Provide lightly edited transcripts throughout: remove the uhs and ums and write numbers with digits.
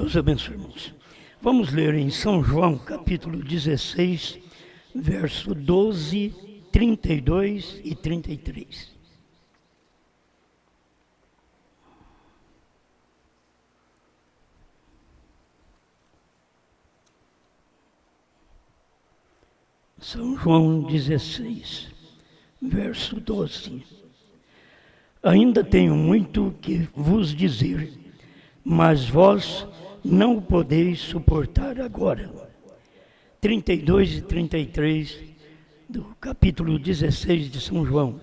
Deus abençoe, irmãos. Vamos ler em São João, capítulo 16, verso 12, 32 e 33. São João 16, verso 12. Ainda tenho muito que vos dizer, mas vós não o podeis suportar agora. 32 e 33 do capítulo 16 de São João.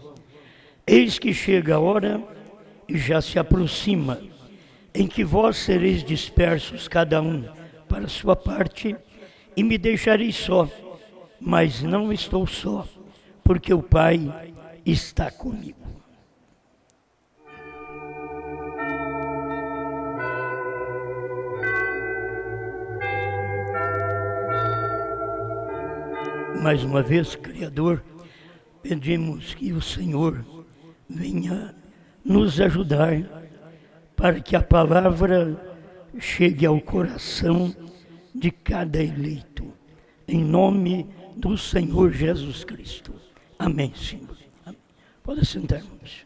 Eis que chega a hora e já se aproxima, em que vós sereis dispersos cada um para a sua parte, e me deixareis só, mas não estou só, porque o Pai está comigo. Mais uma vez, Criador, pedimos que o Senhor venha nos ajudar para que a palavra chegue ao coração de cada eleito. Em nome do Senhor Jesus Cristo. Amém, Senhor. Amém. Pode sentar, irmãos.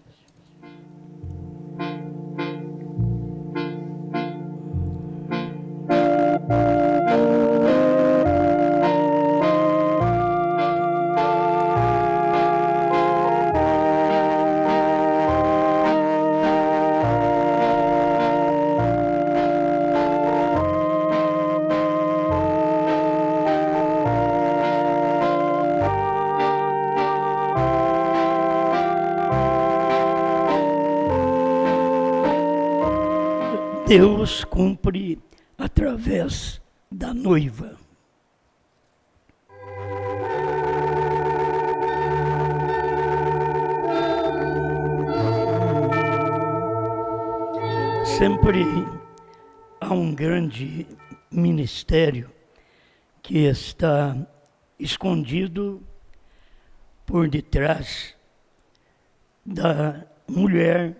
Deus cumpre através da noiva. Sempre há um grande ministério que está escondido por detrás da mulher,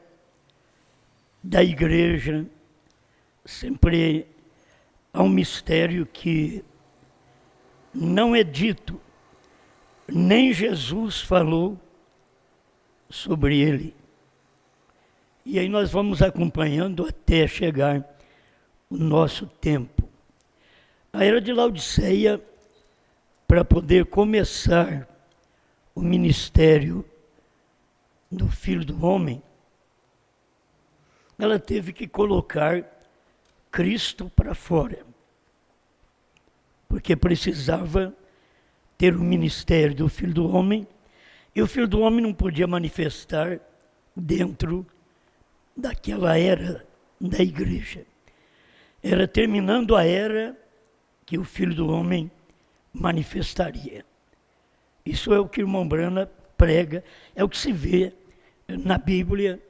da igreja. Sempre há um mistério que não é dito, nem Jesus falou sobre ele. E aí nós vamos acompanhando até chegar o nosso tempo. A era de Laodiceia, para poder começar o ministério do Filho do Homem, ela teve que colocar Cristo para fora, porque precisava ter o ministério do Filho do Homem, e o Filho do Homem não podia manifestar dentro daquela era da igreja. Era terminando a era que o Filho do Homem manifestaria. Isso é o que o irmão Brana prega, é o que se vê na Bíblia.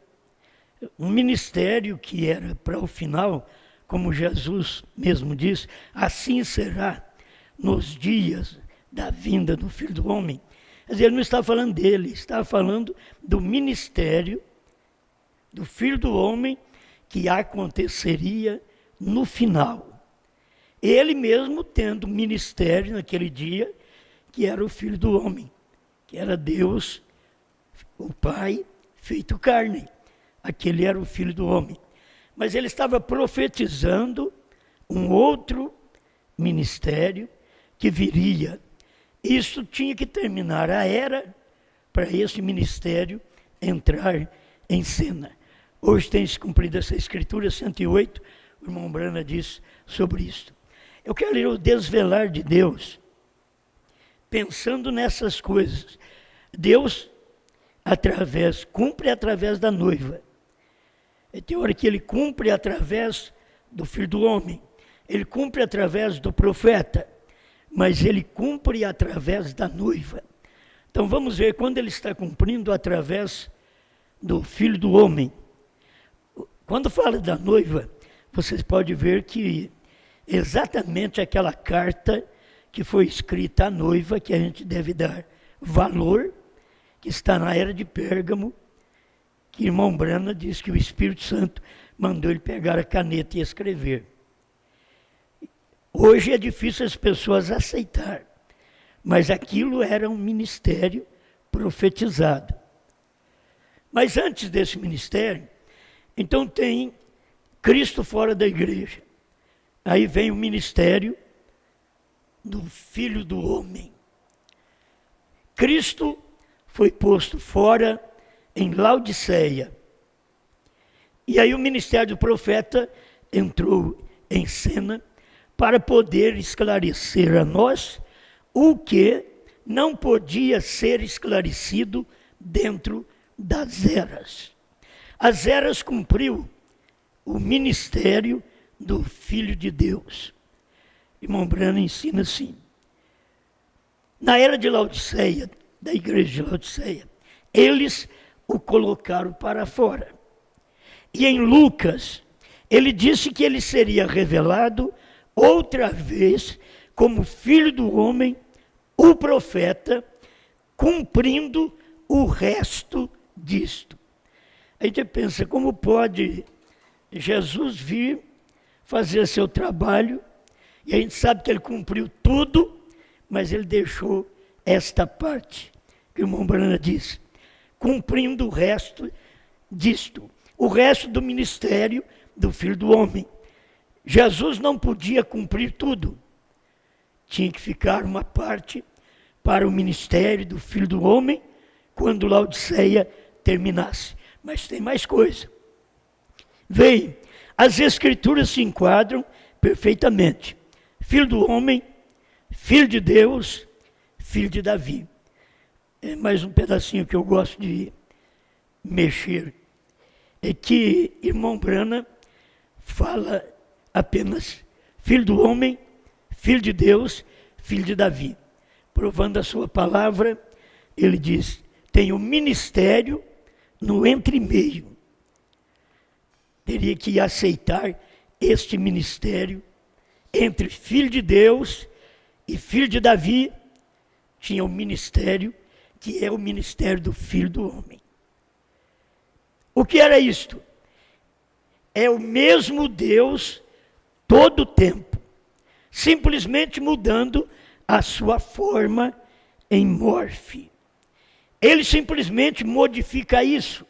Um ministério que era para o final, como Jesus mesmo diz, assim será nos dias da vinda do Filho do Homem. Quer dizer, ele não está falando dele, está falando do ministério do Filho do Homem que aconteceria no final. Ele mesmo tendo ministério naquele dia, que era o Filho do Homem, que era Deus, o Pai, feito carne. Aquele era o Filho do Homem. Mas ele estava profetizando um outro ministério que viria. Isso tinha que terminar a era para esse ministério entrar em cena. Hoje tem se cumprido essa escritura 108, o irmão Brana diz sobre isso. Eu quero ler o desvelar de Deus, pensando nessas coisas. Deus cumpre através da noiva. Tem hora que ele cumpre através do Filho do Homem, ele cumpre através do profeta, mas ele cumpre através da noiva. Então vamos ver quando ele está cumprindo através do Filho do Homem. Quando fala da noiva, vocês podem ver que exatamente aquela carta que foi escrita à noiva, que a gente deve dar valor, que está na era de Pérgamo, que irmão Brana diz que o Espírito Santo mandou ele pegar a caneta e escrever. Hoje é difícil as pessoas aceitar, mas aquilo era um ministério profetizado. Mas antes desse ministério, então tem Cristo fora da igreja. Aí vem o ministério do Filho do Homem. Cristo foi posto fora em Laodiceia. E aí o ministério do profeta entrou em cena para poder esclarecer a nós o que não podia ser esclarecido dentro das eras. As eras cumpriu o ministério do Filho de Deus. Irmão Brana ensina assim. Na era de Laodiceia, da igreja de Laodiceia, eles o colocaram para fora. E em Lucas, ele disse que ele seria revelado outra vez como Filho do Homem, o profeta, cumprindo o resto disto. A gente pensa, como pode Jesus vir fazer seu trabalho, e a gente sabe que ele cumpriu tudo, mas ele deixou esta parte, que o irmão Brana diz, cumprindo o resto disto, o resto do ministério do Filho do Homem. Jesus não podia cumprir tudo, tinha que ficar uma parte para o ministério do Filho do Homem, quando Laodiceia terminasse. Mas tem mais coisa. Veio, as Escrituras se enquadram perfeitamente. Filho do Homem, Filho de Deus, Filho de Davi. É mais um pedacinho que eu gosto de mexer. É que irmão Brana fala apenas Filho do Homem, Filho de Deus, Filho de Davi. Provando a sua palavra, ele diz, tem o ministério no entremeio. Teria que aceitar este ministério entre Filho de Deus e Filho de Davi. Tinha um ministério que é o ministério do Filho do Homem. O que era isto? É o mesmo Deus todo o tempo, simplesmente mudando a sua forma em morfe. Ele simplesmente modifica isso.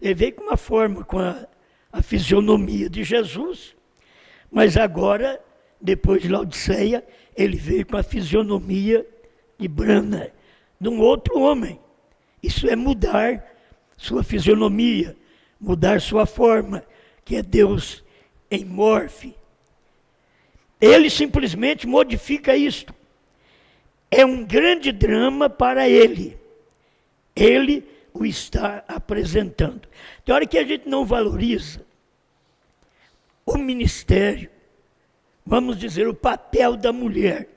Ele veio com uma forma, com a fisionomia de Jesus, mas agora, depois de Laodiceia, ele veio com a fisionomia de Brana, de um outro homem. Isso é mudar sua fisionomia, mudar sua forma, que é Deus em morfe. Ele simplesmente modifica isto. É um grande drama para ele. Ele o está apresentando. Tem hora que a gente não valoriza o ministério, vamos dizer, o papel da mulher.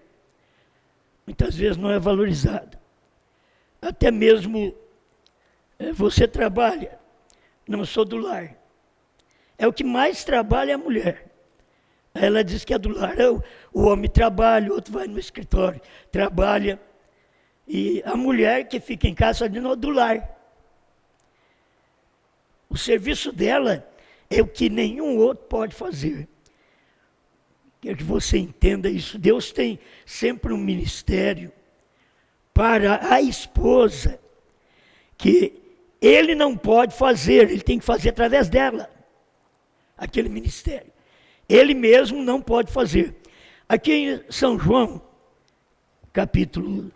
Muitas vezes não é valorizado. Até mesmo você trabalha, não sou do lar. É o que mais trabalha é a mulher. Ela diz que é do lar. O homem trabalha, o outro vai no escritório, trabalha. E a mulher que fica em casa não é do lar. O serviço dela é o que nenhum outro pode fazer. Quero que você entenda isso. Deus tem sempre um ministério para a esposa que ele não pode fazer, ele tem que fazer através dela. Aquele ministério. Ele mesmo não pode fazer. Aqui em São João, capítulo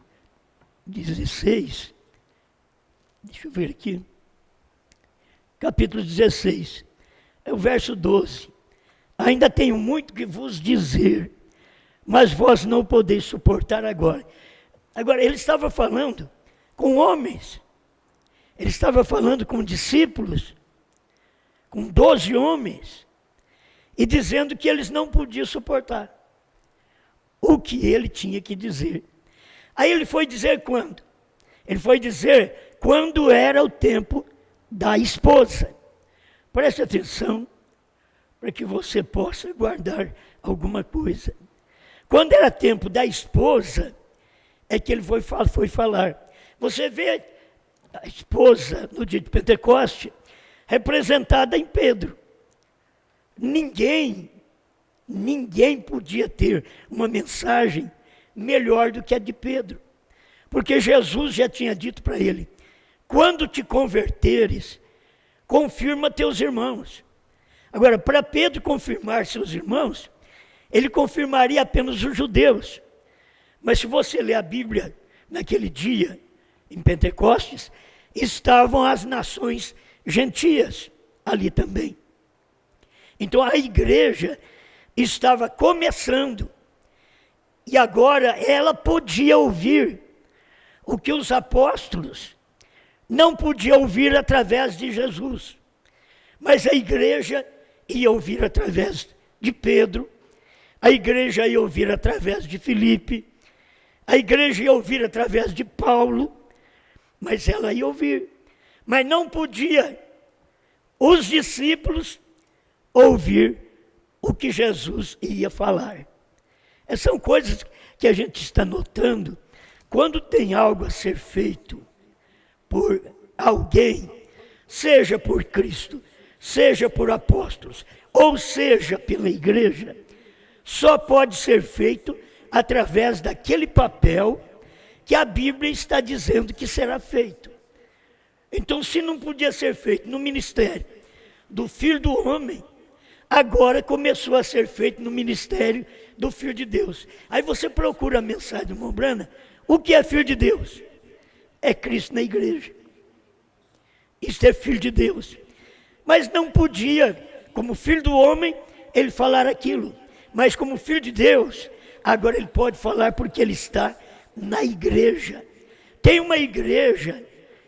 16, deixa eu ver aqui, capítulo 16, é o verso 12. Ainda tenho muito que vos dizer, mas vós não podeis suportar agora. Agora, ele estava falando com homens, ele estava falando com discípulos, com 12 homens, e dizendo que eles não podiam suportar o que ele tinha que dizer. Aí ele foi dizer quando? Ele foi dizer quando era o tempo da esposa. Preste atenção para que você possa guardar alguma coisa. Quando era tempo da esposa, é que ele foi falar. Você vê a esposa no dia de Pentecoste representada em Pedro. Ninguém ninguém podia ter uma mensagem melhor do que a de Pedro. Porque Jesus já tinha dito para ele: quando te converteres, confirma teus irmãos. Agora, para Pedro confirmar seus irmãos, ele confirmaria apenas os judeus. Mas se você ler a Bíblia, naquele dia, em Pentecostes, estavam as nações gentias ali também. Então a igreja estava começando, e agora ela podia ouvir o que os apóstolos não podiam ouvir através de Jesus. Mas a igreja ia ouvir através de Pedro, a igreja ia ouvir através de Filipe, a igreja ia ouvir através de Paulo, mas ela ia ouvir. Mas não podia os discípulos ouvir o que Jesus ia falar. Essas são coisas que a gente está notando quando tem algo a ser feito por alguém, seja por Cristo, seja por apóstolos, ou seja pela igreja, só pode ser feito através daquele papel que a Bíblia está dizendo que será feito. Então, se não podia ser feito no ministério do Filho do Homem, agora começou a ser feito no ministério do Filho de Deus. Aí você procura a mensagem do irmão Branham. O que é Filho de Deus? É Cristo na igreja. Isso é Filho de Deus. Mas não podia, como Filho do Homem, ele falar aquilo. Mas como Filho de Deus, agora ele pode falar porque ele está na igreja. Tem uma igreja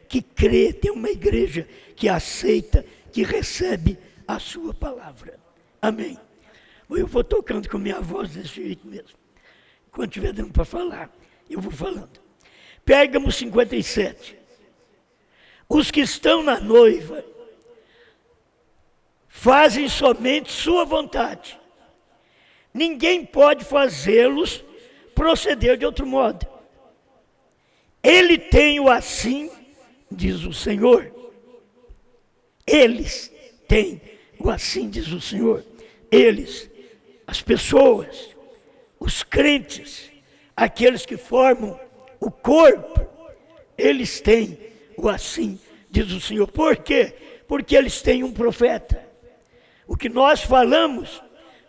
que crê, tem uma igreja que aceita, que recebe a sua palavra. Amém. Eu vou tocando com minha voz desse jeito mesmo. Quando estiver dando para falar, eu vou falando. Pérgamo 57. Os que estão na noiva fazem somente sua vontade. Ninguém pode fazê-los proceder de outro modo. Ele tem o assim, diz o Senhor. Eles têm o assim, diz o Senhor. Eles, as pessoas, os crentes, aqueles que formam o corpo, eles têm o assim, diz o Senhor. Por quê? Porque eles têm um profeta. O que nós falamos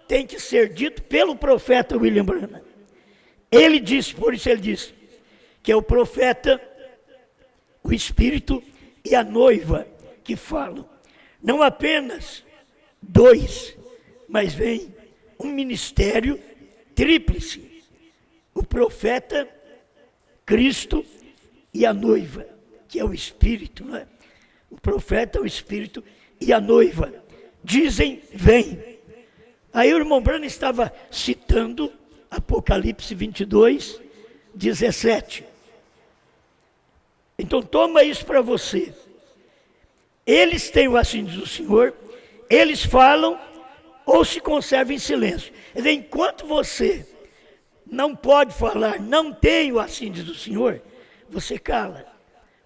tem que ser dito pelo profeta William Branham. Ele disse, por isso ele disse, que é o profeta, o Espírito e a noiva que falam. Não apenas dois, mas vem um ministério tríplice. O profeta, Cristo e a noiva, que é o Espírito, não é? O profeta, o Espírito e a noiva. Dizem, vem. Aí o irmão Branham estava citando Apocalipse 22, 17. Então toma isso para você. Eles têm o assim diz o Senhor, eles falam ou se conservam em silêncio. Quer dizer, enquanto você não pode falar, não tem o assim diz o Senhor, você cala,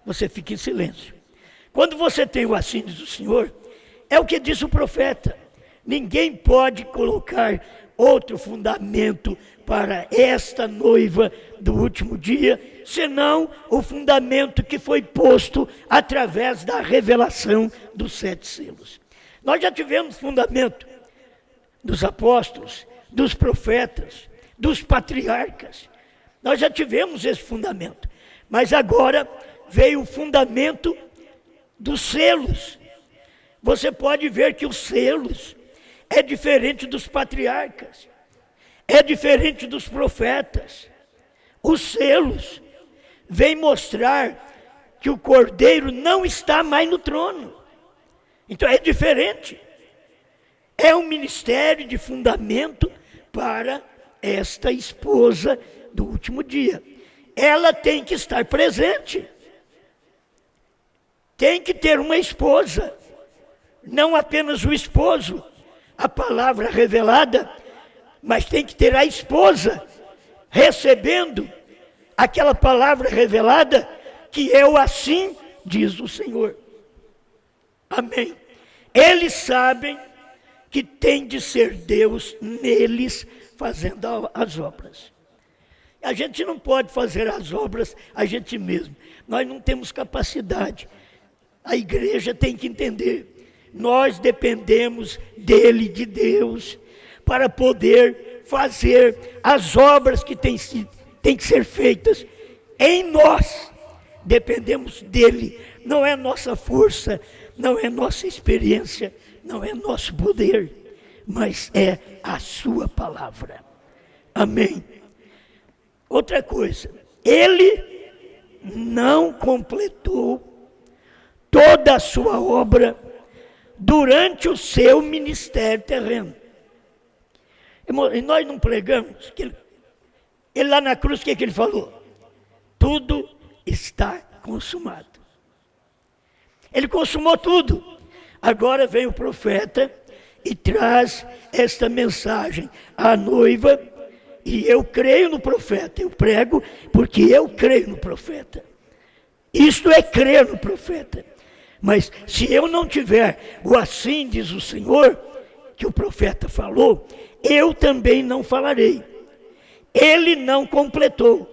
você fica em silêncio. Quando você tem o assim diz o Senhor, é o que diz o profeta. Ninguém pode colocar outro fundamento para esta noiva do último dia, senão o fundamento que foi posto através da revelação dos 7 selos. Nós já tivemos fundamento dos apóstolos, dos profetas, dos patriarcas. Nós já tivemos esse fundamento. Mas agora veio o fundamento dos selos. Você pode ver que os selos é diferente dos patriarcas, é diferente dos profetas. Os selos vêm mostrar que o Cordeiro não está mais no trono. Então é diferente. É um ministério de fundamento para esta esposa do último dia. Ela tem que estar presente. Tem que ter uma esposa. Não apenas o esposo, a palavra revelada, mas tem que ter a esposa recebendo aquela palavra revelada que é o assim diz o Senhor. Amém. Eles sabem que tem de ser Deus neles fazendo as obras. A gente não pode fazer as obras a gente mesmo. Nós não temos capacidade. A igreja tem que entender. Nós dependemos dele, de Deus, para poder fazer as obras que têm que ser feitas em nós. Dependemos dele. Não é nossa força, não é nossa experiência, não é nosso poder, mas é a sua palavra. Amém. Outra coisa, ele não completou toda a sua obra durante o seu ministério terreno. E nós não pregamos, que ele lá na cruz, o que ele falou? Tudo está consumado. Ele consumou tudo. Agora vem o profeta e traz esta mensagem à noiva, e eu creio no profeta, eu prego porque eu creio no profeta. Isto é crer no profeta. Mas se eu não tiver o assim diz o Senhor, que o profeta falou, eu também não falarei. Ele não completou.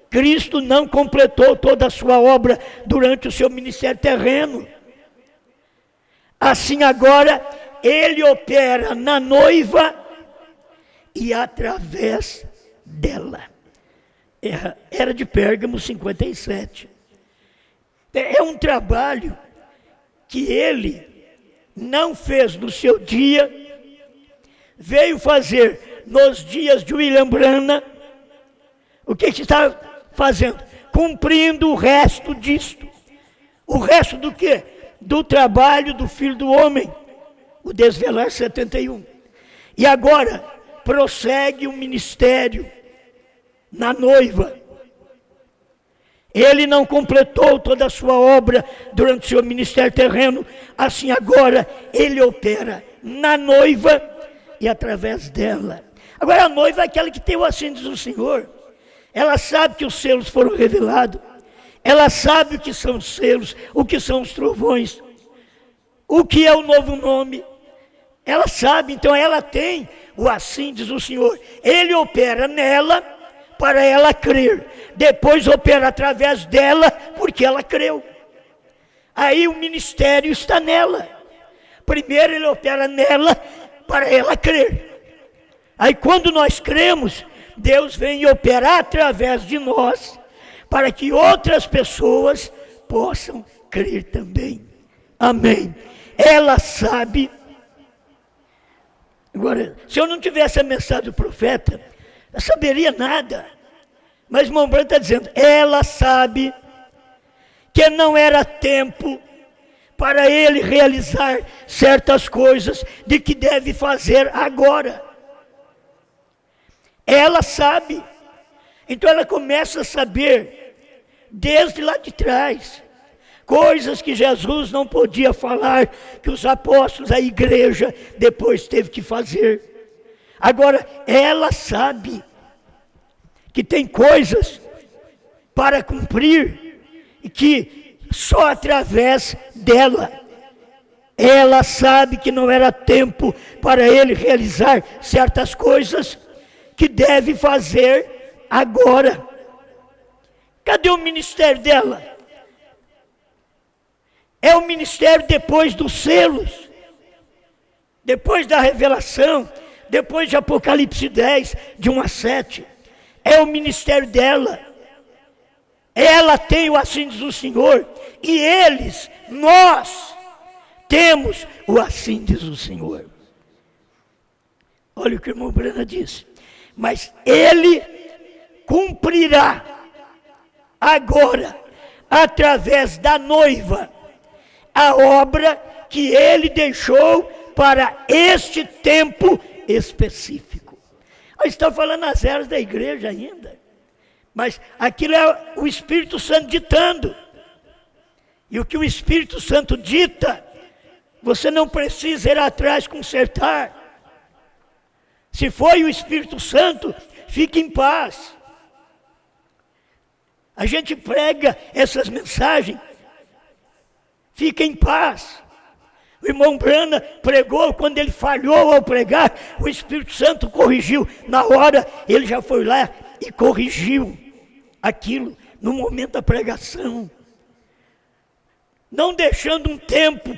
Cristo não completou toda a sua obra durante o seu ministério terreno. Assim agora, ele opera na noiva e através dela. Era de Pérgamo 57. É um trabalho que ele não fez no seu dia, veio fazer nos dias de William Branham. O que está fazendo? Cumprindo o resto disto. O resto do quê? Do trabalho do Filho do Homem, o Desvelar 71. E agora prossegue o ministério na noiva. Ele não completou toda a sua obra durante o seu ministério terreno, assim agora ele opera na noiva e através dela. Agora a noiva é aquela que tem o assim diz o Senhor. Ela sabe que os selos foram revelados. Ela sabe o que são os selos, o que são os trovões, o que é o novo nome. Ela sabe, então ela tem o assim diz o Senhor. Ele opera nela para ela crer. Depois opera através dela porque ela creu. Aí o ministério está nela. Primeiro ele opera nela para ela crer. Aí quando nós cremos, Deus vem operar através de nós para que outras pessoas possam crer também. Amém. Ela sabe. Agora, se eu não tivesse a mensagem do profeta, eu saberia nada. Mas o irmão Branham está dizendo, ela sabe que não era tempo para ele realizar certas coisas de que deve fazer agora. Ela sabe. Então ela começa a saber, desde lá de trás, coisas que Jesus não podia falar, que os apóstolos, a igreja, depois teve que fazer. Agora, ela sabe que tem coisas para cumprir e que só através dela. Ela sabe que não era tempo para ele realizar certas coisas que deve fazer agora. Cadê o ministério dela? É o ministério depois dos selos, depois da revelação, depois de Apocalipse 10, de 1 a 7. É o ministério dela. Ela tem o assim diz o Senhor. E eles, nós, temos o assim diz o Senhor. Olha o que o irmão Branham disse. Mas ele cumprirá agora, através da noiva, a obra que ele deixou para este tempo específico. Está falando as eras da igreja ainda, mas aquilo é o Espírito Santo ditando. E o que o Espírito Santo dita, você não precisa ir atrás consertar. Se foi o Espírito Santo, fique em paz. A gente prega essas mensagens, fica em paz. O irmão Brana pregou, quando ele falhou ao pregar, o Espírito Santo corrigiu. Na hora, ele já foi lá e corrigiu aquilo, no momento da pregação. Não deixando um tempo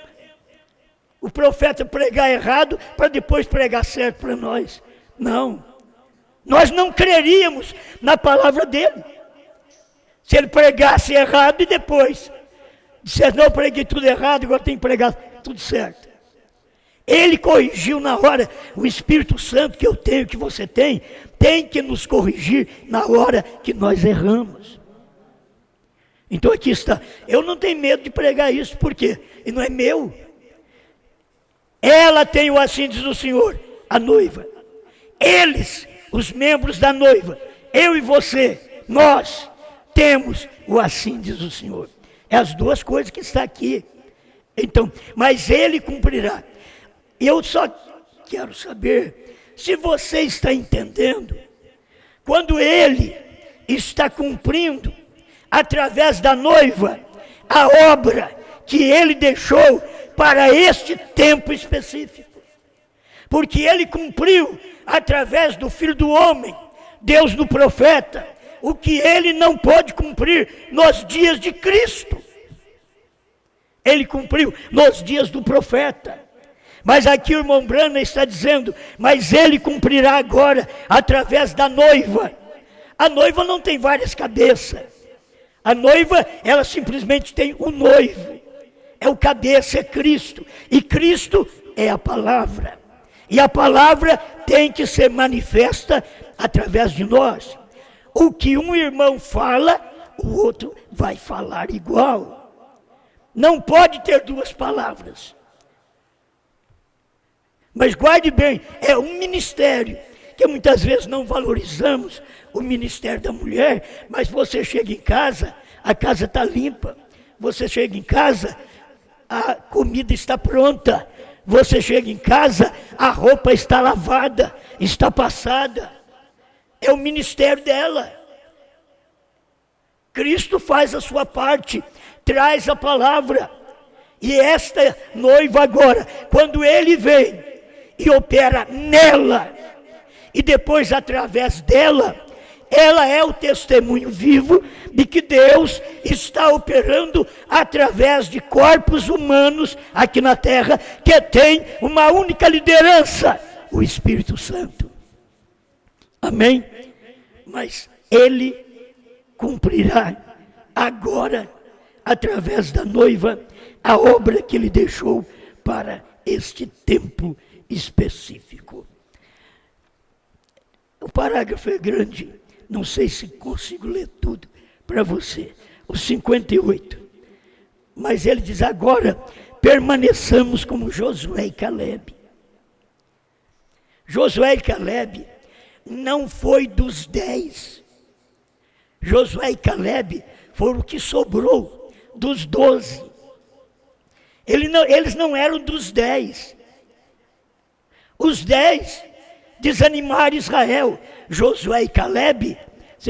o profeta pregar errado, para depois pregar certo para nós. Não. Nós não creríamos na palavra dele. Se ele pregasse errado e depois dissesse, não, eu preguei tudo errado, agora tem que pregar tudo certo. Ele corrigiu na hora. O Espírito Santo que eu tenho, que você tem que nos corrigir na hora que nós erramos. Então aqui está. Eu não tenho medo de pregar isso, por quê? E não é meu. Ela tem o assim diz o Senhor, a noiva. Eles, os membros da noiva, eu e você, nós temos o assim diz o Senhor. É as duas coisas que está aqui. Então, mas ele cumprirá. Eu só quero saber se você está entendendo. Quando ele está cumprindo, através da noiva, a obra que ele deixou para este tempo específico. Porque ele cumpriu, através do Filho do Homem, Deus do profeta, o que ele não pôde cumprir nos dias de Cristo. Ele cumpriu nos dias do profeta. Mas aqui o irmão Brana está dizendo, mas ele cumprirá agora através da noiva. A noiva não tem várias cabeças. A noiva, ela simplesmente tem um noivo. É o cabeça, é Cristo. E Cristo é a palavra. E a palavra tem que ser manifesta através de nós. O que um irmão fala, o outro vai falar igual. Não pode ter duas palavras. Mas guarde bem, é um ministério que muitas vezes não valorizamos, o ministério da mulher, mas você chega em casa, a casa está limpa. Você chega em casa, a comida está pronta. Você chega em casa, a roupa está lavada, está passada. É o ministério dela. Cristo faz a sua parte, traz a palavra. E esta noiva agora, quando ele vem e opera nela, e depois através dela, ela é o testemunho vivo de que Deus está operando através de corpos humanos aqui na terra, que tem uma única liderança, o Espírito Santo. Amém? Mas ele cumprirá agora, através da noiva, a obra que ele deixou para este tempo específico. O parágrafo é grande, não sei se consigo ler tudo para você, o 58. Mas ele diz, agora permaneçamos como Josué e Calebe. Josué e Calebe não foi dos 10. Josué e Calebe foram o que sobrou dos 12. Eles não eram dos 10. Os 10 desanimaram Israel. Josué e Calebe,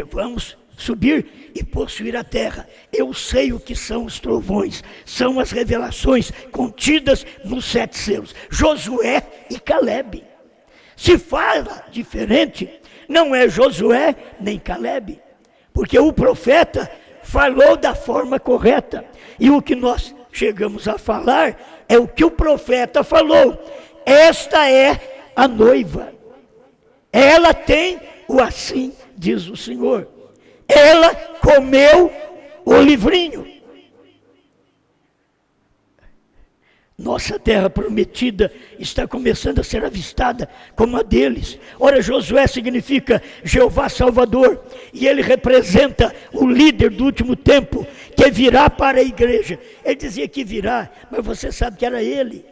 vamos subir e possuir a terra. Eu sei o que são os trovões, são as revelações contidas nos 7 selos. Josué e Calebe. Se fala diferente, não é Josué nem Calebe, porque o profeta falou da forma correta, e o que nós chegamos a falar é o que o profeta falou. Esta é a noiva. Ela tem o assim diz o Senhor. Ela comeu o livrinho. Nossa terra prometida está começando a ser avistada como a deles. Ora, Josué significa Jeová Salvador, e ele representa o líder do último tempo, que virá para a igreja. Ele dizia que virá, mas você sabe que era ele.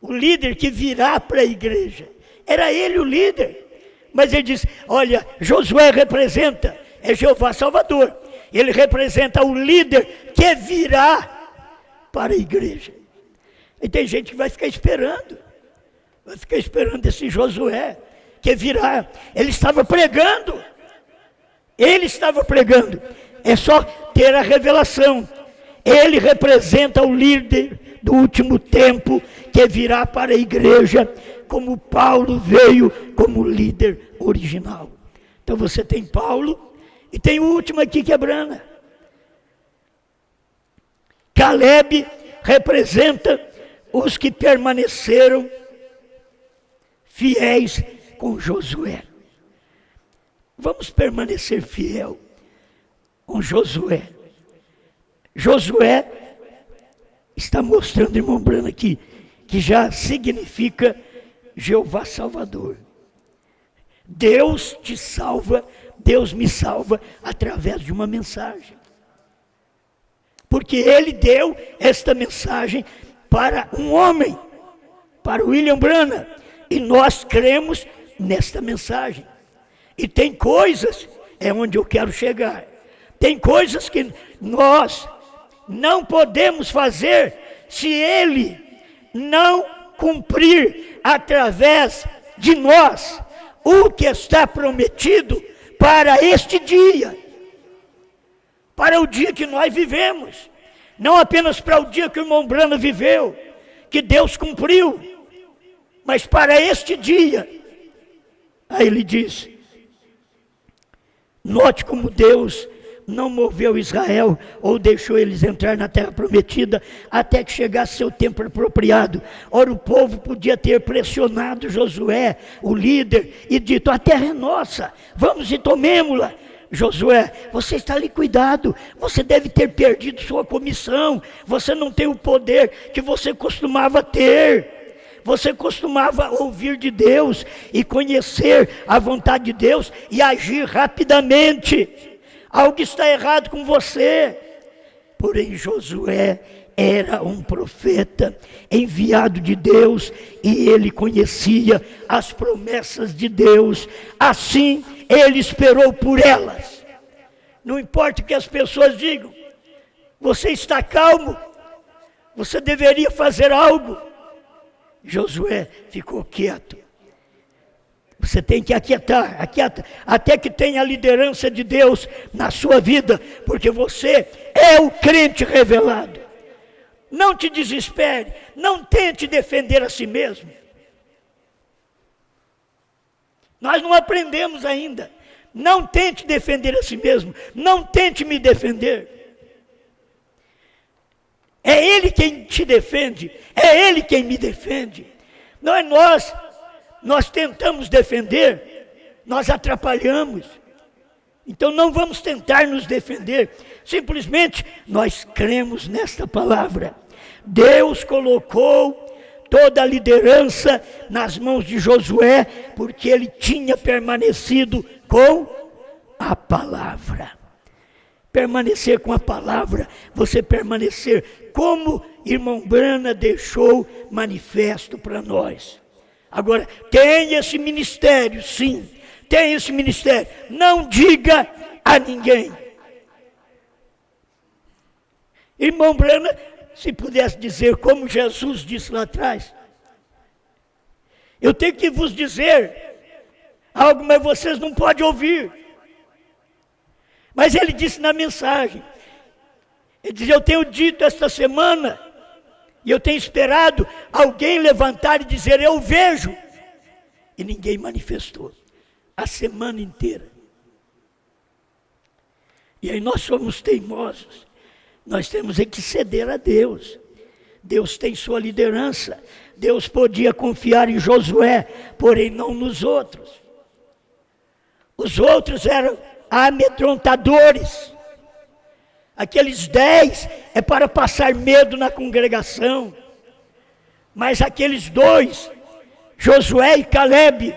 O líder que virá para a igreja. Era ele o líder. Mas ele diz, olha, Josué representa, é Jeová Salvador. Ele representa o líder que virá para a igreja. E tem gente que vai ficar esperando esse Josué, que virá. Ele estava pregando. É só ter a revelação. Ele representa o líder do último tempo que virá para a igreja, como Paulo veio como líder original. Então você tem Paulo e tem o último aqui que é Brana. Caleb representa os que permaneceram fiéis com Josué. Vamos permanecer fiel com Josué. Josué está mostrando, irmão Brana, aqui, que já significa Jeová Salvador. Deus te salva, Deus me salva através de uma mensagem. Porque ele deu esta mensagem para um homem, para William Brana, e nós cremos nesta mensagem. E tem coisas, é onde eu quero chegar, tem coisas que nós não podemos fazer se ele não cumprir através de nós o que está prometido para este dia, para o dia que nós vivemos, não apenas para o dia que o irmão Brana viveu, que Deus cumpriu, mas para este dia. Aí ele diz, note como Deus não moveu Israel ou deixou eles entrar na terra prometida até que chegasse seu tempo apropriado. Ora, o povo podia ter pressionado Josué, o líder, e dito, a terra é nossa, vamos e tomemo-la. Josué, você está liquidado, você deve ter perdido sua comissão, você não tem o poder que você costumava ter. Você costumava ouvir de Deus e conhecer a vontade de Deus e agir rapidamente. Algo está errado com você. Porém, Josué era um profeta enviado de Deus e ele conhecia as promessas de Deus. Assim, ele esperou por elas. Não importa o que as pessoas digam, você está calmo, você deveria fazer algo. Josué ficou quieto. Você tem que aquietar, até que tenha a liderança de Deus na sua vida, porque você é o crente revelado. Não te desespere, não tente defender a si mesmo. Nós não aprendemos ainda. Não tente defender a si mesmo, não tente me defender. É Ele quem te defende, é Ele quem me defende. Não é nós. Nós tentamos defender, nós atrapalhamos. Então não vamos tentar nos defender, simplesmente nós cremos nesta palavra. Deus colocou toda a liderança nas mãos de Josué, porque ele tinha permanecido com a palavra. Permanecer com a palavra, você permanecer como irmão Brana deixou manifesto para nós. Agora, tem esse ministério, sim, tem esse ministério. Não diga a ninguém. Irmão Brana, se pudesse dizer como Jesus disse lá atrás, eu tenho que vos dizer algo, mas vocês não podem ouvir. Mas ele disse na mensagem, ele diz, eu tenho dito esta semana, e eu tenho esperado alguém levantar e dizer, eu vejo. E ninguém manifestou. A semana inteira. E aí nós somos teimosos. Nós temos que ceder a Deus. Deus tem sua liderança. Deus podia confiar em Josué, porém não nos outros. Os outros eram amedrontadores. Aqueles 10 é para passar medo na congregação. Mas aqueles 2, Josué e Caleb,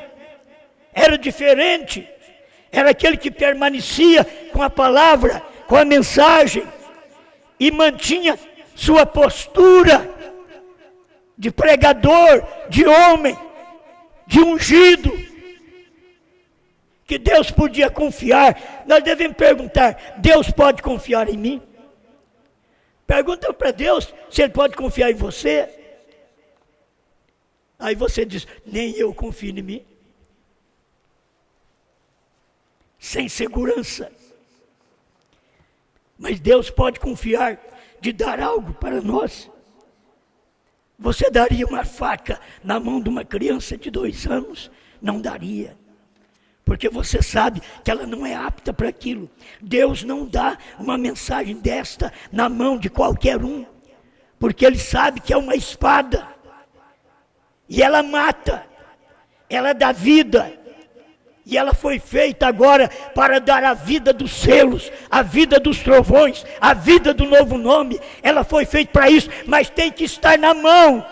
era diferente. Era aquele que permanecia com a palavra, com a mensagem, e mantinha sua postura de pregador, de homem, de ungido, que Deus podia confiar. Nós devemos perguntar, Deus pode confiar em mim? Pergunta para Deus se Ele pode confiar em você. Aí você diz, nem eu confio em mim. Sem segurança. Mas Deus pode confiar. de dar algo para nós? Você daria uma faca na mão de uma criança de 2 anos? Não daria. Porque você sabe que ela não é apta para aquilo. Deus não dá uma mensagem desta na mão de qualquer um. Porque Ele sabe que é uma espada. E ela mata. Ela dá vida. E ela foi feita agora para dar a vida dos selos, a vida dos trovões, a vida do novo nome. Ela foi feita para isso, mas tem que estar na mão.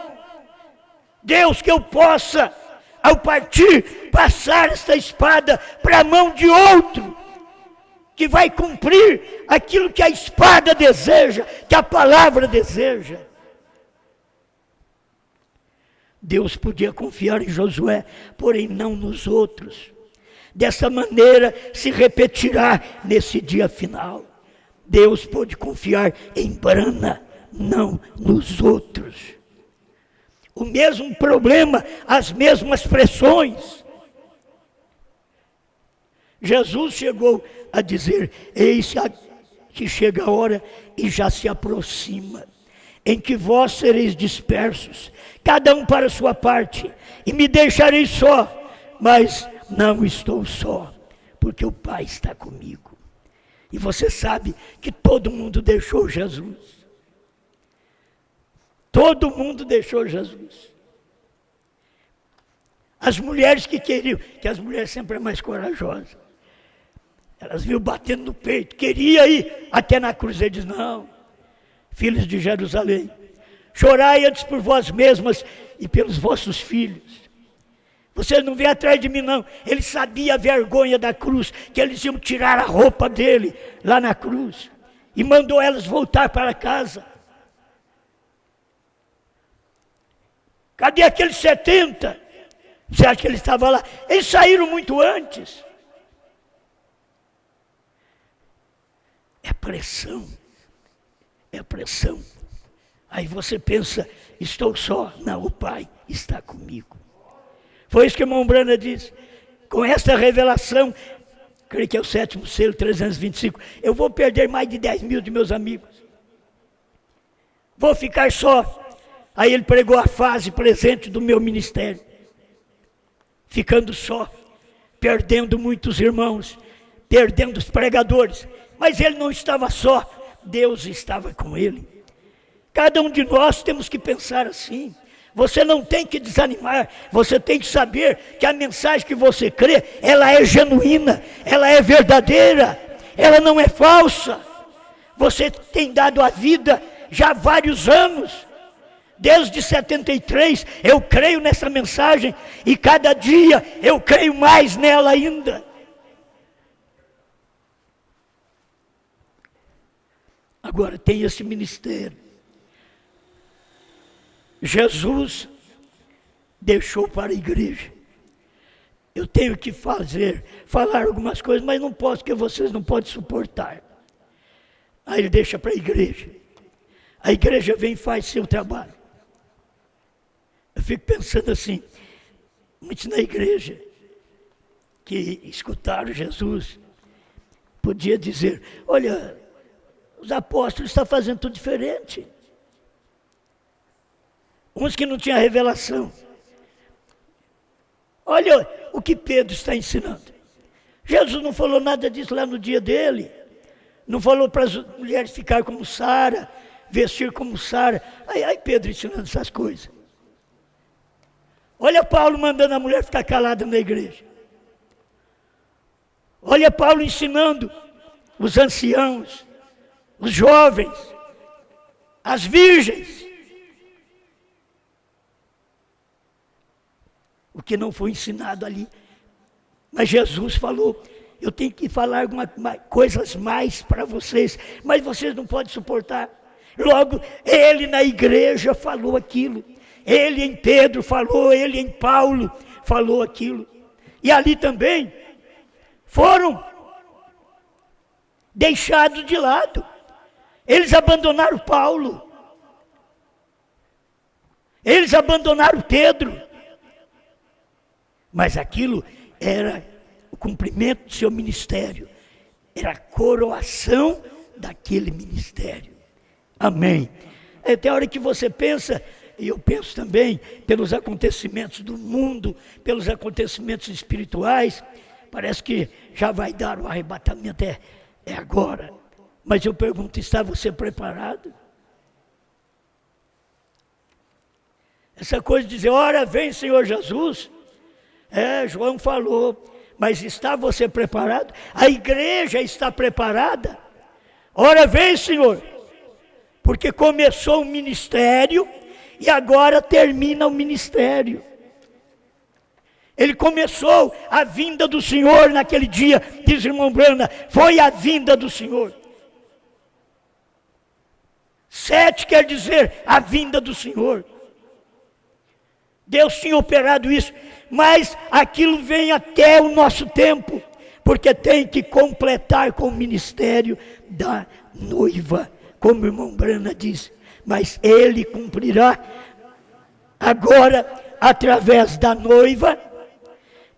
Deus, que eu possa, ao partir, passar esta espada para a mão de outro, que vai cumprir aquilo que a espada deseja, que a palavra deseja. Deus podia confiar em Josué, porém não nos outros. Dessa maneira se repetirá nesse dia final. Deus pôde confiar em Brana, não nos outros. O mesmo problema, as mesmas pressões. Jesus chegou a dizer: eis que chega a hora e já se aproxima, em que vós sereis dispersos, cada um para a sua parte, e me deixareis só, mas não estou só, porque o Pai está comigo. E você sabe que todo mundo deixou Jesus. Todo mundo deixou Jesus. As mulheres que queriam, que as mulheres sempre é mais corajosas, elas viram batendo no peito, queria ir até na cruz. Ele diz: não, filhos de Jerusalém, chorai antes por vós mesmas e pelos vossos filhos. Vocês não vêm atrás de mim, não. Ele sabia a vergonha da cruz, que eles iam tirar a roupa dele lá na cruz, e mandou elas voltar para casa. Cadê aqueles 70? Você acha que ele estava lá? Eles saíram muito antes. É pressão. É pressão. Aí você pensa: estou só. Não, o Pai está comigo. Foi isso que o irmão Brana disse. Com esta revelação, creio que é o 7º selo, 325, eu vou perder mais de 10 mil de meus amigos. Vou ficar só. Aí ele pregou a fase presente do meu ministério. Ficando só, perdendo muitos irmãos, perdendo os pregadores. Mas ele não estava só, Deus estava com ele. Cada um de nós temos que pensar assim. Você não tem que desanimar, você tem que saber que a mensagem que você crê, ela é genuína, ela é verdadeira, ela não é falsa. Você tem dado a vida já há vários anos, desde 73, eu creio nessa mensagem e cada dia eu creio mais nela ainda. Agora tem esse ministério. Jesus deixou para a igreja. Eu tenho que falar algumas coisas, mas não posso, porque vocês não podem suportar. Aí ele deixa para a igreja. A igreja vem e faz seu trabalho. Eu fico pensando assim, muitos na igreja que escutaram Jesus, podia dizer: olha, os apóstolos estão fazendo tudo diferente. Uns que não tinham revelação. Olha o que Pedro está ensinando. Jesus não falou nada disso lá no dia dele. Não falou para as mulheres ficar como Sara, vestir como Sara. Aí Pedro ensinando essas coisas. Olha Paulo mandando a mulher ficar calada na igreja. Olha Paulo ensinando os anciãos, os jovens, as virgens. O que não foi ensinado ali. Mas Jesus falou: eu tenho que falar coisas mais para vocês, mas vocês não podem suportar. Logo, ele na igreja falou aquilo. Ele em Pedro falou, ele em Paulo falou aquilo. E ali também foram deixados de lado. Eles abandonaram Paulo. Eles abandonaram Pedro. Mas aquilo era o cumprimento do seu ministério. Era a coroação daquele ministério. Amém. Tem hora que você pensa, e eu penso também, pelos acontecimentos do mundo, pelos acontecimentos espirituais, parece que já vai dar o arrebatamento, é agora. Mas eu pergunto, está você preparado? Essa coisa de dizer, ora vem Senhor Jesus, João falou, mas está você preparado? A igreja está preparada? Ora vem Senhor, porque começou o ministério e agora termina o ministério. Ele começou a vinda do Senhor naquele dia, diz o irmão Brana, foi a vinda do Senhor. 7 quer dizer a vinda do Senhor. Deus tinha operado isso, mas aquilo vem até o nosso tempo, porque tem que completar com o ministério da noiva, como o irmão Brana diz, mas ele cumprirá agora, através da noiva,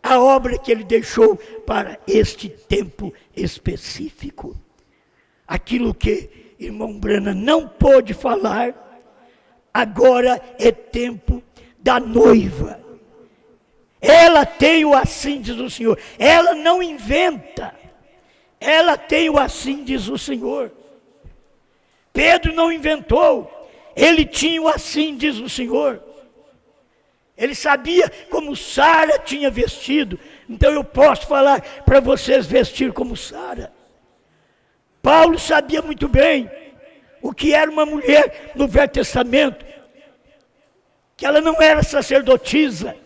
a obra que ele deixou para este tempo específico. Aquilo que irmão Brana não pôde falar, agora é tempo da noiva. Ela tem o assim, diz o Senhor. Ela não inventa. Ela tem o assim, diz o Senhor. Pedro não inventou. Ele tinha o assim, diz o Senhor. Ele sabia como Sara tinha vestido. Então eu posso falar para vocês vestir como Sara. Paulo sabia muito bem o que era uma mulher no Velho Testamento. Que ela não era sacerdotisa.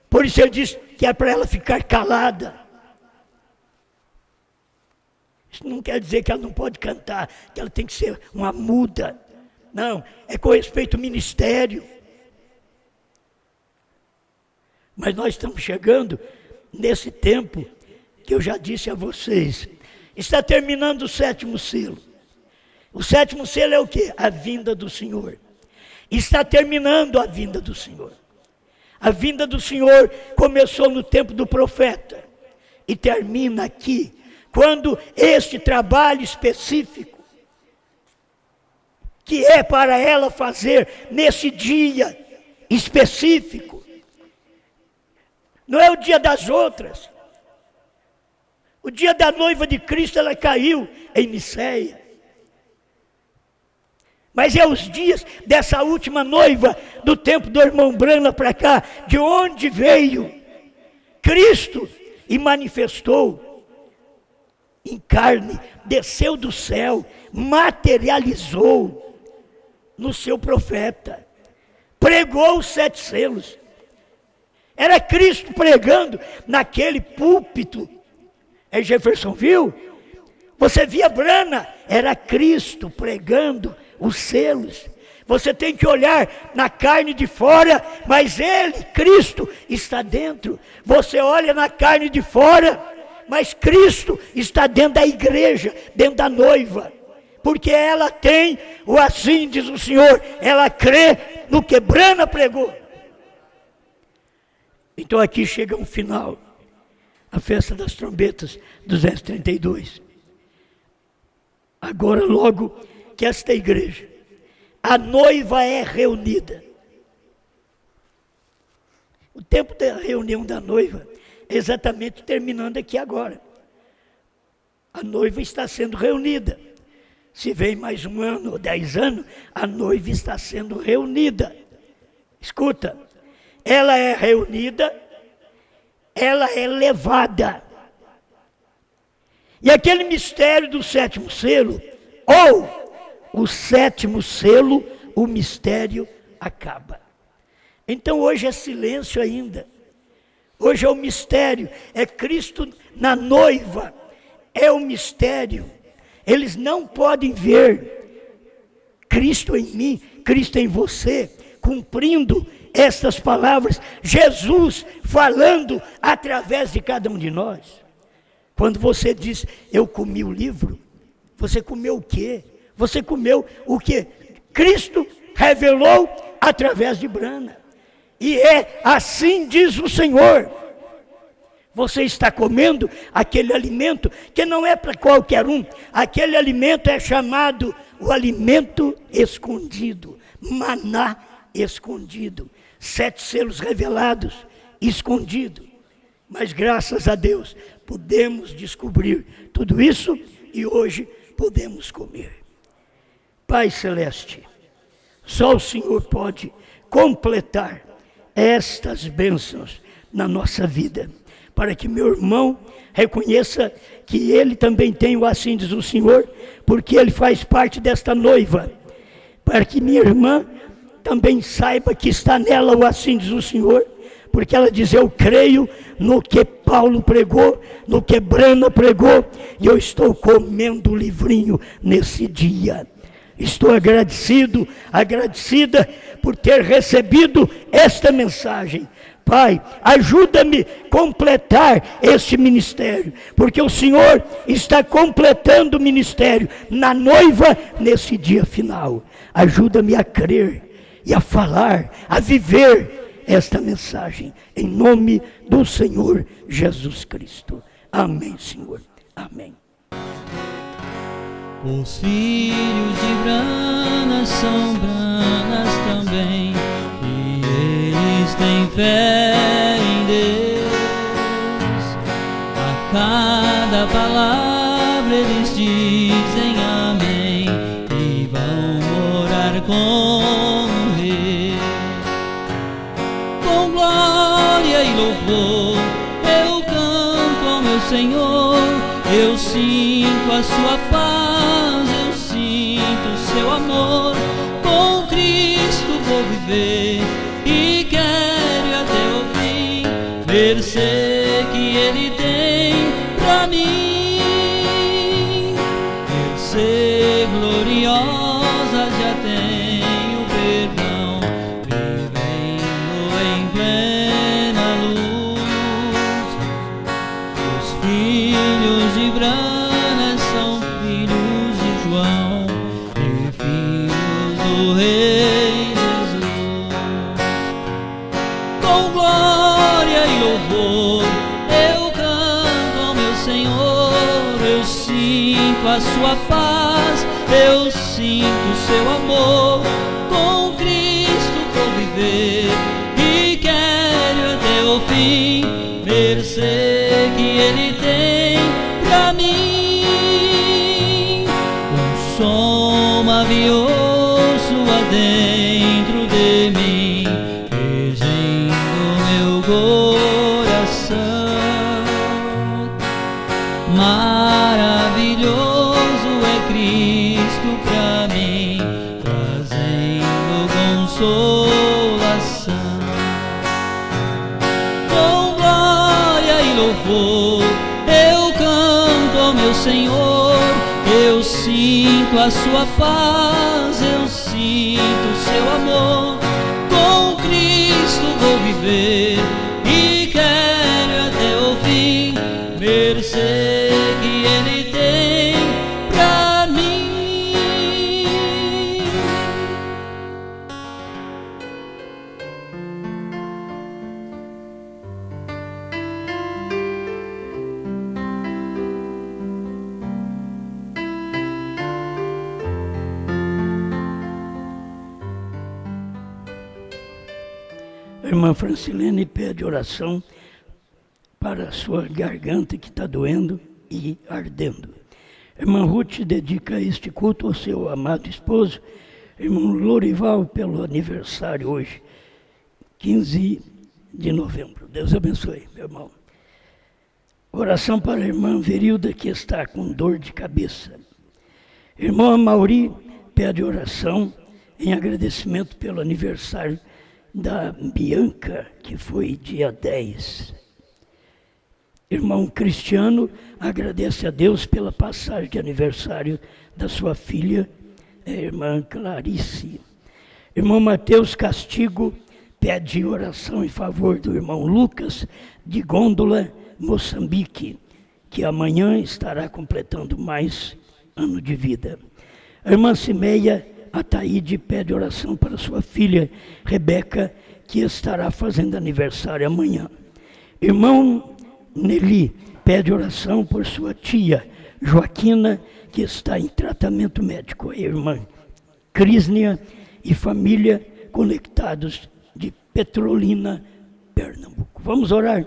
Por isso ele disse que é para ela ficar calada. Isso não quer dizer que ela não pode cantar, que ela tem que ser uma muda. Não, é com respeito ao ministério. Mas nós estamos chegando nesse tempo que eu já disse a vocês. Está terminando o 7º selo. O 7º selo é o quê? A vinda do Senhor. Está terminando a vinda do Senhor. A vinda do Senhor começou no tempo do profeta e termina aqui, quando este trabalho específico, que é para ela fazer nesse dia específico, não é o dia das outras. O dia da noiva de Cristo, ela caiu em Niceia. Mas é os dias dessa última noiva do tempo do irmão Brana para cá, de onde veio Cristo e manifestou em carne, desceu do céu, materializou no seu profeta, pregou os 7 selos. Era Cristo pregando naquele púlpito em Jeffersonville. Você via Brana, era Cristo pregando os selos. Você tem que olhar na carne de fora, mas ele, Cristo, está dentro. Você olha na carne de fora, mas Cristo está dentro da igreja, dentro da noiva. Porque ela tem o assim, diz o Senhor, ela crê no que Brana pregou. Então aqui chega um final, a festa das trombetas, 232. Agora logo que esta igreja, a noiva é reunida. O tempo da reunião da noiva é exatamente terminando aqui agora. A noiva está sendo reunida. Se vem mais 1 ano ou 10 anos, a noiva está sendo reunida. Escuta, ela é reunida, ela é levada. E aquele mistério do 7º selo, ou o 7º selo, o mistério acaba. Então hoje é silêncio ainda. Hoje é o mistério, é Cristo na noiva, é o mistério. Eles não podem ver Cristo em mim, Cristo em você, cumprindo estas palavras, Jesus falando através de cada um de nós. Quando você diz, eu comi o livro, você comeu o quê? Você comeu o quê? Cristo revelou através de Brana. E é assim diz o Senhor. Você está comendo aquele alimento que não é para qualquer um. Aquele alimento é chamado o alimento escondido, maná escondido, 7 selos revelados, escondido. Mas graças a Deus, podemos descobrir tudo isso e hoje podemos comer. Pai Celeste, só o Senhor pode completar estas bênçãos na nossa vida, para que meu irmão reconheça que ele também tem o assim diz o Senhor, porque ele faz parte desta noiva, para que minha irmã também saiba que está nela o assim diz o Senhor, porque ela diz, eu creio no que Paulo pregou, no que Brana pregou, e eu estou comendo o livrinho nesse dia. Estou agradecida por ter recebido esta mensagem. Pai, ajuda-me a completar este ministério, porque o Senhor está completando o ministério na noiva nesse dia final. Ajuda-me a crer e a falar, a viver esta mensagem, em nome do Senhor Jesus Cristo. Amém, Senhor. Amém. Os filhos de Brana são branas também, e eles têm fé em Deus. A cada palavra eles dizem amém, e vão morar com o Rei. Com glória e louvor eu canto ao meu Senhor, eu sinto a sua paz, eu sinto o seu amor. Com Cristo vou viver e quero até o fim ver-se que Ele tem pra mim. Ver-se gloriosa, já tenho perdão, vivendo em plena luz. Os filhos de Brana são filhos de João e filhos do Rei Jesus. Com glória e louvor eu canto ao meu Senhor, eu sinto a sua paz, eu sinto o seu amor. Com Cristo vou viver e quero até o fim ver-se que Ele tem pra mim. Um som mavioso adentro de mim, regendo meu coração. Maravilhoso é Cristo pra mim, trazendo consolação. Com glória e louvor eu canto ao meu Senhor, eu sinto a sua paz, eu sinto o seu amor. Com Cristo vou viver e quero até o fim ver-se que Ele tem pra mim. A irmã Francilene pede oração para a sua garganta que está doendo e ardendo. A irmã Ruth dedica este culto ao seu amado esposo, irmão Lorival, pelo aniversário hoje, 15 de novembro. Deus abençoe, meu irmão. Oração para a irmã Verilda, que está com dor de cabeça. Irmão Amauri pede oração em agradecimento pelo aniversário da Bianca, que foi dia 10. Irmão Cristiano agradece a Deus pela passagem de aniversário da sua filha, a irmã Clarice. Irmão Mateus Castigo pede oração em favor do irmão Lucas, de Gôndola, Moçambique, que amanhã estará completando mais ano de vida. A irmã Cimeia Ataíde pede oração para sua filha Rebeca, que estará fazendo aniversário amanhã. Irmão Nelly pede oração por sua tia Joaquina, que está em tratamento médico. A irmã Crísnia e família conectados de Petrolina, Pernambuco. Vamos orar.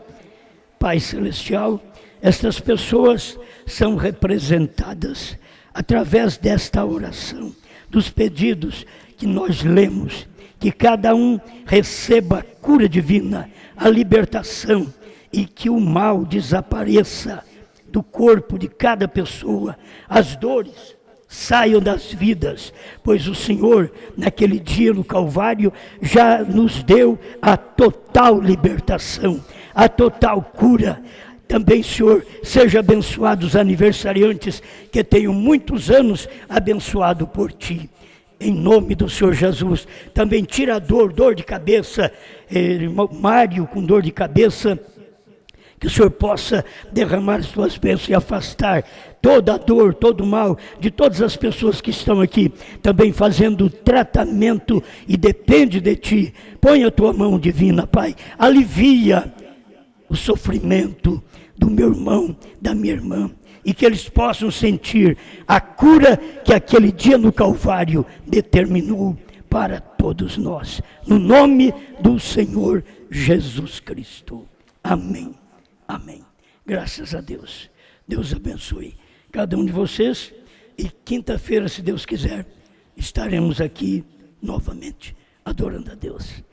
Pai Celestial, estas pessoas são representadas através desta oração, dos pedidos que nós lemos, que cada um receba a cura divina, a libertação e que o mal desapareça do corpo de cada pessoa, as dores saiam das vidas, pois o Senhor, naquele dia no Calvário, já nos deu a total libertação, a total cura. Também, Senhor, seja abençoado os aniversariantes que tenham muitos anos abençoado por Ti. Em nome do Senhor Jesus. Também tira a dor de cabeça, irmão Mário com dor de cabeça, que o Senhor possa derramar as Tuas bênçãos e afastar toda a dor, todo o mal de todas as pessoas que estão aqui, também fazendo tratamento e depende de Ti. Põe a Tua mão divina, Pai, alivia o sofrimento do meu irmão, da minha irmã, e que eles possam sentir a cura que aquele dia no Calvário determinou para todos nós. No nome do Senhor Jesus Cristo. Amém. Amém. Graças a Deus. Deus abençoe cada um de vocês. E quinta-feira, se Deus quiser, estaremos aqui novamente, adorando a Deus.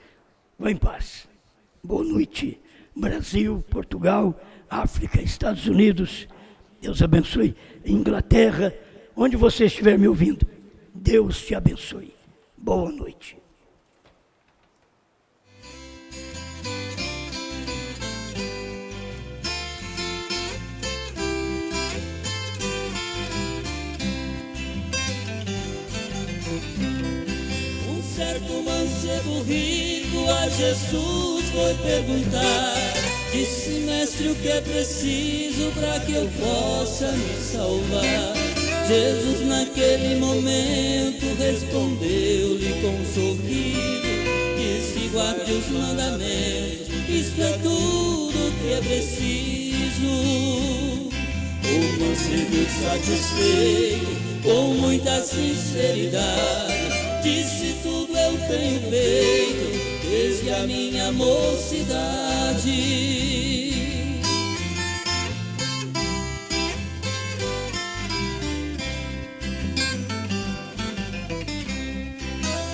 Vá em paz. Boa noite. Brasil, Portugal, África, Estados Unidos. Deus abençoe. Inglaterra, onde você estiver me ouvindo, Deus te abençoe. Boa noite. Um certo mancebo rico a Jesus foi perguntar, disse: mestre, o que é preciso para que eu possa me salvar? Jesus naquele momento respondeu-lhe com um sorriso, disse: guarde os mandamentos, isto é tudo que é preciso. O mancebo satisfeito, com muita sinceridade, disse: tudo eu tenho feito desde a minha mocidade.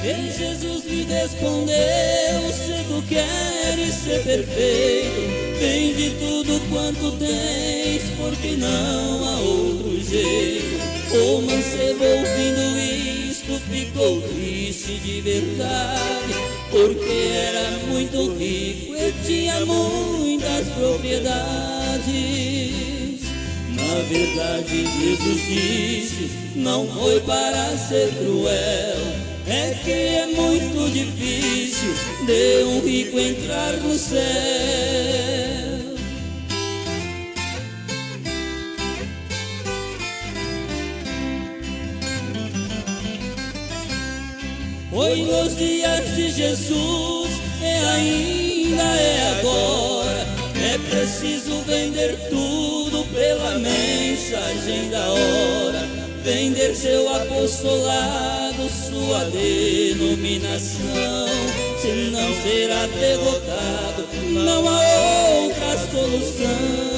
E Jesus lhe respondeu: se tu queres ser perfeito, vende tudo quanto tens, porque não há outro jeito. O mancebo, ouvindo isto, ficou triste de verdade, porque era muito rico e tinha muitas propriedades. Na verdade, Jesus disse: não foi para ser cruel, é que é muito difícil de um rico entrar no céu. Foi nos dias de Jesus e ainda é agora. É preciso vender tudo pela mensagem da hora, vender seu apostolado, sua denominação, senão será derrotado, não há outra solução.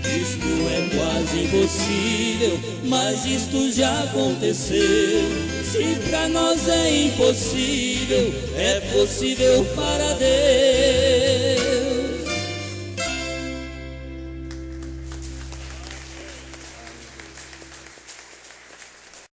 Isto é quase impossível, mas isto já aconteceu. Se para nós é impossível, é possível para Deus.